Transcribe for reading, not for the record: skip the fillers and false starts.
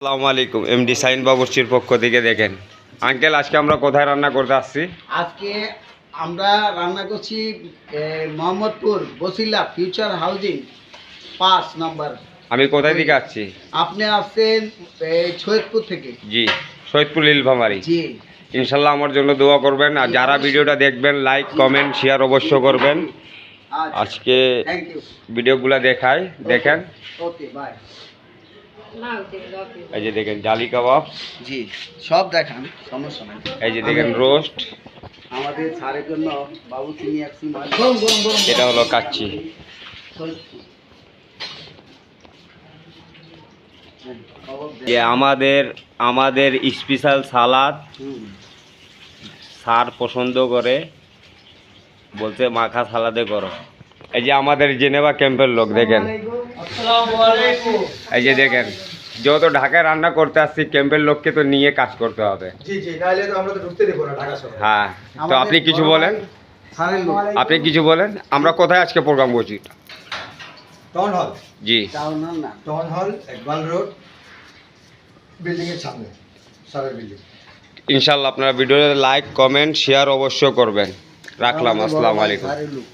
আসসালামু আলাইকুম MD sign বাবুর্চির পক্ষ থেকে দেখেন আঙ্কেল আজকে আমরা কোথায় রান্না করতে আসছি? আজকে আমরা রান্না করছি মোহাম্মদপুর বসিলা ফিউচার হাউজিং 5 নম্বর। আমি কোথায় থেকে আসছি? আপনি আসছেন সৈয়দপুর থেকে। জি, সৈয়দপুর লীলফামারী। জি, ইনশাল্লাহ আমার জন্য দোয়া করবেন, আর যারা ভিডিওটা দেখবেন লাইক কমেন্ট শেয়ার অবশ্য করবেন। আজকে থ্যাংক ইউ। ভিডিওগুলো দেখাই, দেখেন। Okay bye. এই যে দেখেন জালি কাবাব, জি, সব দেখান, সমস্যা নাই। এই যে দেখেন রোস্ট, আমাদের ছাড়ের জন্য বাবু চিনি আসছি। এটা হলো কাচ্চি। যে আমাদের স্পেশাল সালাদ স্যার পছন্দ করে, বলছে মাখা সালাদে করো। এই যে আমাদের জেনেভা ক্যাম্পের লোক দেখেন, এই যে দেখেন যত ঢাকায় রান্না করতে আসছি ক্যাম্পের লোককে তো নিয়ে কাজ করতে হবে। হ্যাঁ, তো আপনি কিছু বলেন, আপনি কিছু বলেন। আমরা কোথায় আজকে প্রোগ্রাম করছি? Town hall. জি, টাউন না, town hall Iqbal road building এর সামনে, সারের বিল্ডিং। ইনশাল্লাহ আপনারা ভিডিওতে লাইক কমেন্ট শেয়ার অবশ্য করবেন। রাখলাম, আসসালামু আলাইকুম। সারের লোক।